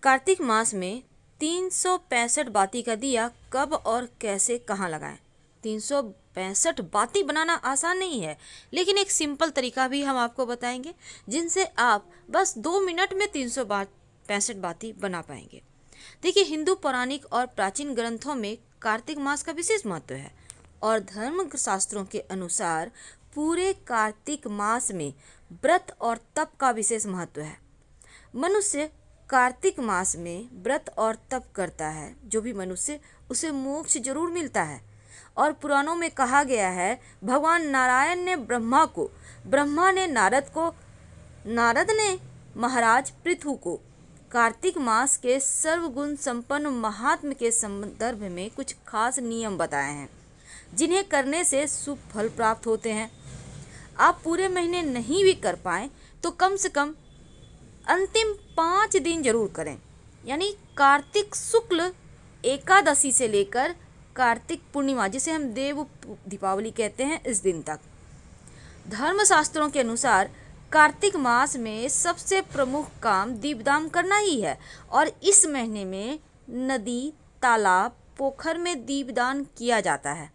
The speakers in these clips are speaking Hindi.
कार्तिक मास में 365 बाती का दिया कब और कैसे कहाँ लगाएं। 365 बाती बनाना आसान नहीं है, लेकिन एक सिंपल तरीका भी हम आपको बताएंगे जिनसे आप बस 2 मिनट में 365 बाती बना पाएंगे। देखिए, हिंदू पौराणिक और प्राचीन ग्रंथों में कार्तिक मास का विशेष महत्व है और धर्म शास्त्रों के अनुसार पूरे कार्तिक मास में व्रत और तप का विशेष महत्व है। मनुष्य कार्तिक मास में व्रत और तप करता है, जो भी मनुष्य, उसे मोक्ष जरूर मिलता है। और पुराणों में कहा गया है, भगवान नारायण ने ब्रह्मा को, ब्रह्मा ने नारद को, नारद ने महाराज पृथु को कार्तिक मास के सर्वगुण संपन्न महात्म के संदर्भ में कुछ खास नियम बताए हैं, जिन्हें करने से शुभ फल प्राप्त होते हैं। आप पूरे महीने नहीं भी कर पाए तो कम से कम अंतिम 5 दिन जरूर करें, यानी कार्तिक शुक्ल एकादशी से लेकर कार्तिक पूर्णिमा, जिसे हम देव दीपावली कहते हैं, इस दिन तक। धर्मशास्त्रों के अनुसार कार्तिक मास में सबसे प्रमुख काम दीपदान करना ही है और इस महीने में नदी, तालाब, पोखर में दीपदान किया जाता है।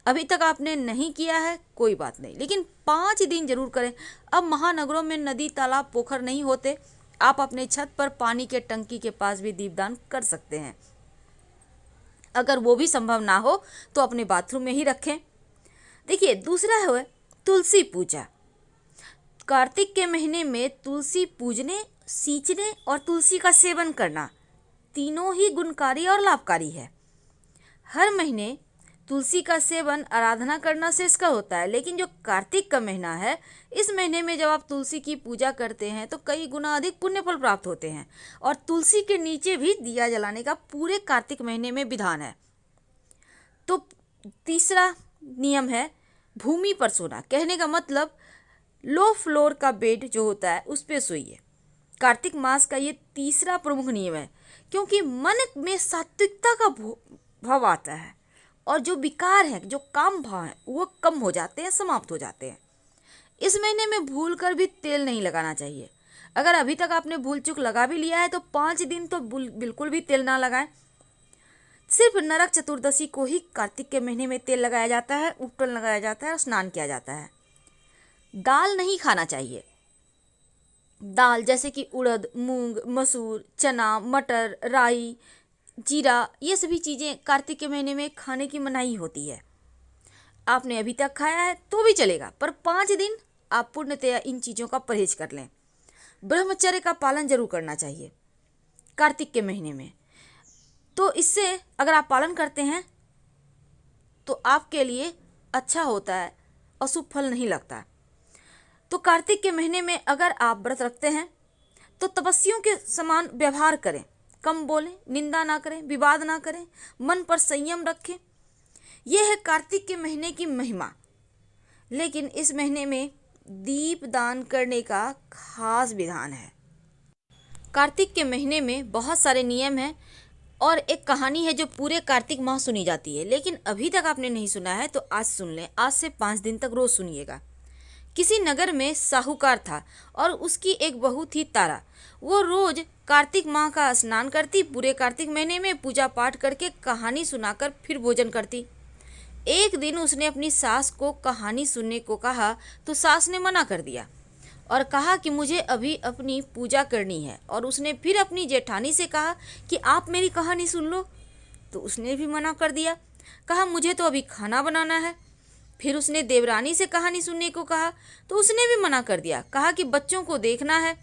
अभी तक आपने नहीं किया है, कोई बात नहीं, लेकिन 5 दिन जरूर करें। अब महानगरों में नदी, तालाब, पोखर नहीं होते, आप अपने छत पर पानी के टंकी के पास भी दीपदान कर सकते हैं। अगर वो भी संभव ना हो तो अपने बाथरूम में ही रखें। देखिए, दूसरा है तुलसी पूजा। कार्तिक के महीने में तुलसी पूजने, सींचने और तुलसी का सेवन करना तीनों ही गुणकारी और लाभकारी है। हर महीने तुलसी का सेवन आराधना करना से इसका होता है, लेकिन जो कार्तिक का महीना है, इस महीने में जब आप तुलसी की पूजा करते हैं तो कई गुना अधिक पुण्य फल प्राप्त होते हैं। और तुलसी के नीचे भी दिया जलाने का पूरे कार्तिक महीने में विधान है। तो तीसरा नियम है भूमि पर सोना। कहने का मतलब लो फ्लोर का बेड जो होता है उस पर सोइए। कार्तिक मास का ये तीसरा प्रमुख नियम है, क्योंकि मन में सात्विकता का भाव आता है और जो विकार है, जो काम भाव है, वो कम हो जाते हैं, समाप्त हो जाते हैं। इस महीने में भूल कर भी तेल नहीं लगाना चाहिए। अगर अभी तक आपने भूल चूक लगा भी लिया है तो 5 दिन तो बिल्कुल भी तेल ना लगाएं। सिर्फ नरक चतुर्दशी को ही कार्तिक के महीने में तेल लगाया जाता है, उपटन लगाया जाता है और स्नान किया जाता है। दाल नहीं खाना चाहिए। दाल जैसे कि उड़द, मूंग, मसूर, चना, मटर, राई, जीरा, ये सभी चीज़ें कार्तिक के महीने में खाने की मनाही होती है। आपने अभी तक खाया है तो भी चलेगा, पर 5 दिन आप पूर्णतया इन चीज़ों का परहेज कर लें। ब्रह्मचर्य का पालन जरूर करना चाहिए कार्तिक के महीने में। तो इससे अगर आप पालन करते हैं तो आपके लिए अच्छा होता है, अशुभ फल नहीं लगता। तो कार्तिक के महीने में अगर आप व्रत रखते हैं तो तपस्वियों के समान व्यवहार करें, कम बोलें, निंदा ना करें, विवाद ना करें, मन पर संयम रखें। यह है कार्तिक के महीने की महिमा। लेकिन इस महीने में दीप दान करने का खास विधान है। कार्तिक के महीने में बहुत सारे नियम हैं और एक कहानी है जो पूरे कार्तिक माह सुनी जाती है, लेकिन अभी तक आपने नहीं सुना है तो आज सुन लें। आज से 5 दिन तक रोज सुनिएगा। किसी नगर में साहूकार था और उसकी एक बहू थी तारा। वो रोज कार्तिक माह का स्नान करती, पूरे कार्तिक महीने में पूजा पाठ करके कहानी सुनाकर फिर भोजन करती। एक दिन उसने अपनी सास को कहानी सुनने को कहा तो सास ने मना कर दिया और कहा कि मुझे अभी अपनी पूजा करनी है। और उसने फिर अपनी जेठानी से कहा कि आप मेरी कहानी सुन लो, तो उसने भी मना कर दिया, कहा मुझे तो अभी खाना बनाना है। फिर उसने देवरानी से कहानी सुनने को कहा तो उसने भी मना कर दिया, कहा कि बच्चों को देखना है।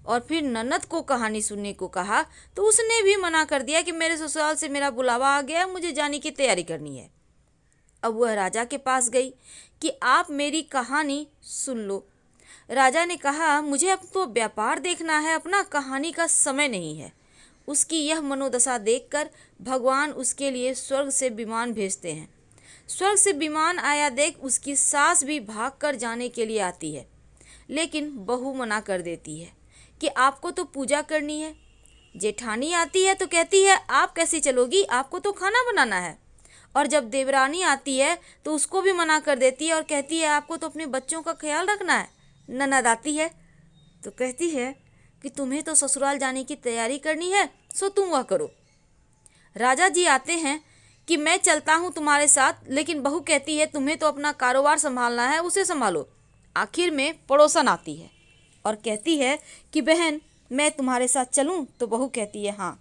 और फिर ननद को कहानी सुनने को कहा तो उसने भी मना कर दिया कि मेरे ससुराल से मेरा बुलावा आ गया, मुझे जाने की तैयारी करनी है। अब वह राजा के पास गई कि आप मेरी कहानी सुन लो। राजा ने कहा मुझे अब तो व्यापार देखना है, अपना कहानी का समय नहीं है। उसकी यह मनोदशा देखकर भगवान उसके लिए स्वर्ग से विमान भेजते हैं। स्वर्ग से विमान आया देख उसकी सास भी भाग कर जाने के लिए आती है, लेकिन बहू मना कर देती है कि आपको तो पूजा करनी है। जेठानी आती है तो कहती है आप कैसे चलोगी, आपको तो खाना बनाना है। और जब देवरानी आती है तो उसको भी मना कर देती है और कहती है आपको तो अपने बच्चों का ख्याल रखना है। ननद आती है तो कहती है कि तुम्हें तो ससुराल जाने की तैयारी करनी है, सो तुम वह करो। राजा जी आते हैं कि मैं चलता हूँ तुम्हारे साथ, लेकिन बहू कहती है तुम्हें तो अपना कारोबार संभालना है, उसे संभालो। आखिर में पड़ोसन आती है और कहती है कि बहन मैं तुम्हारे साथ चलूँ, तो बहू कहती है हाँ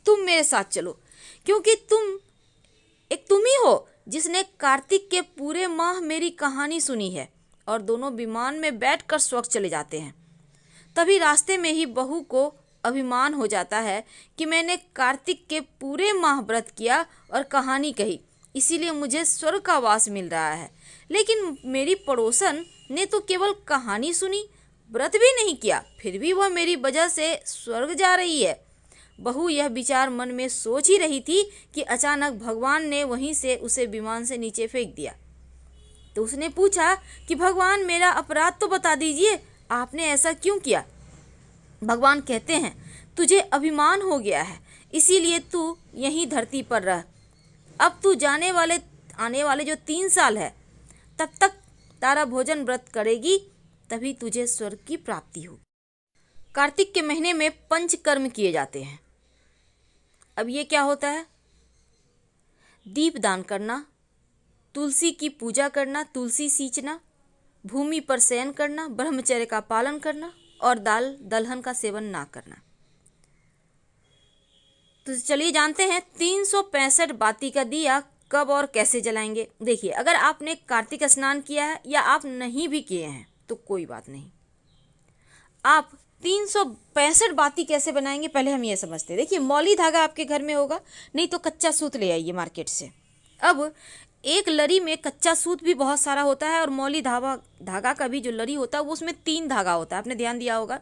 तुम मेरे साथ चलो, क्योंकि तुम ही हो जिसने कार्तिक के पूरे माह मेरी कहानी सुनी है। और दोनों विमान में बैठकर स्वर्ग चले जाते हैं। तभी रास्ते में ही बहू को अभिमान हो जाता है कि मैंने कार्तिक के पूरे माह व्रत किया और कहानी कही, इसीलिए मुझे स्वर्ग का वास मिल रहा है। लेकिन मेरी पड़ोसन ने तो केवल कहानी सुनी, व्रत भी नहीं किया, फिर भी वह मेरी वजह से स्वर्ग जा रही है। बहू यह विचार मन में सोच ही रही थी कि अचानक भगवान ने वहीं से उसे विमान से नीचे फेंक दिया। तो उसने पूछा कि भगवान मेरा अपराध तो बता दीजिए, आपने ऐसा क्यों किया। भगवान कहते हैं तुझे अभिमान हो गया है, इसीलिए तू यहीं धरती पर रह। अब तू आने वाले जो 3 साल है तब तक तारा भोजन व्रत करेगी, तभी तुझे स्वर्ग की प्राप्ति होगी। कार्तिक के महीने में पंचकर्म किए जाते हैं। अब ये क्या होता है? दीप दान करना, तुलसी की पूजा करना, तुलसी सींचना, भूमि पर शयन करना, ब्रह्मचर्य का पालन करना और दाल दलहन का सेवन ना करना। तो चलिए जानते हैं 365 बाती का दिया कब और कैसे जलाएंगे। देखिए, अगर आपने कार्तिक स्नान किया है या आप नहीं भी किए हैं तो कोई बात नहीं, आप 365 बाती कैसे बनाएंगे पहले हम ये समझते हैं। देखिए, मौली धागा आपके घर में होगा, नहीं तो कच्चा सूत ले आइए मार्केट से। अब एक लरी में कच्चा सूत भी बहुत सारा होता है और मौली धागा का भी जो लरी होता है वो उसमें 3 धागा होता है, आपने ध्यान दिया होगा।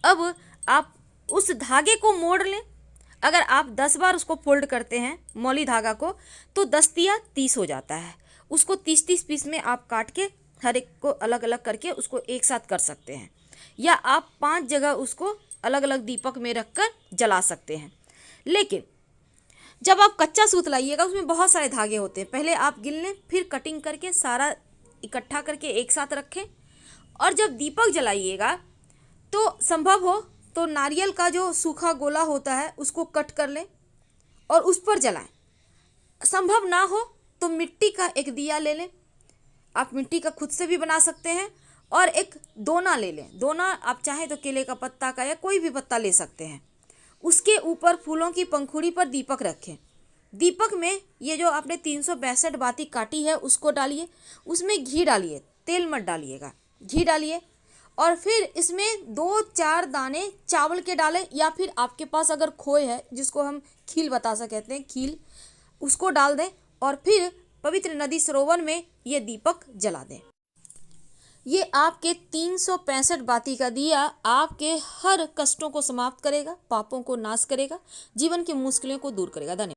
अब आप उस धागे को मोड़ लें। अगर आप 10 बार उसको फोल्ड करते हैं मौली धागा को, तो 10 तिया 30 हो जाता है। उसको 30-30 पीस में आप काट के हर एक को अलग अलग करके उसको एक साथ कर सकते हैं, या आप 5 जगह उसको अलग अलग दीपक में रखकर जला सकते हैं। लेकिन जब आप कच्चा सूत लाइएगा उसमें बहुत सारे धागे होते हैं, पहले आप गिन लें, फिर कटिंग करके सारा इकट्ठा करके एक साथ रखें। और जब दीपक जलाइएगा तो संभव हो तो नारियल का जो सूखा गोला होता है उसको कट कर लें और उस पर जलाएं। संभव ना हो तो मिट्टी का एक दिया ले लें, आप मिट्टी का खुद से भी बना सकते हैं, और एक दोना ले लें। दोना आप चाहें तो केले का पत्ता का या कोई भी पत्ता ले सकते हैं। उसके ऊपर फूलों की पंखुड़ी पर दीपक रखें। दीपक में ये जो आपने 362 बाती काटी है उसको डालिए, उसमें घी डालिए, तेल मत डालिएगा, घी डालिए। और फिर इसमें 2-4 दाने चावल के डालें, या फिर आपके पास अगर खोए है जिसको हम खील बतासा कहते हैं, खील, उसको डाल दें और फिर पवित्र नदी सरोवर में ये दीपक जला दें। ये आपके 365 बाती का दिया आपके हर कष्टों को समाप्त करेगा, पापों को नाश करेगा, जीवन की मुश्किलों को दूर करेगा। धन्यवाद।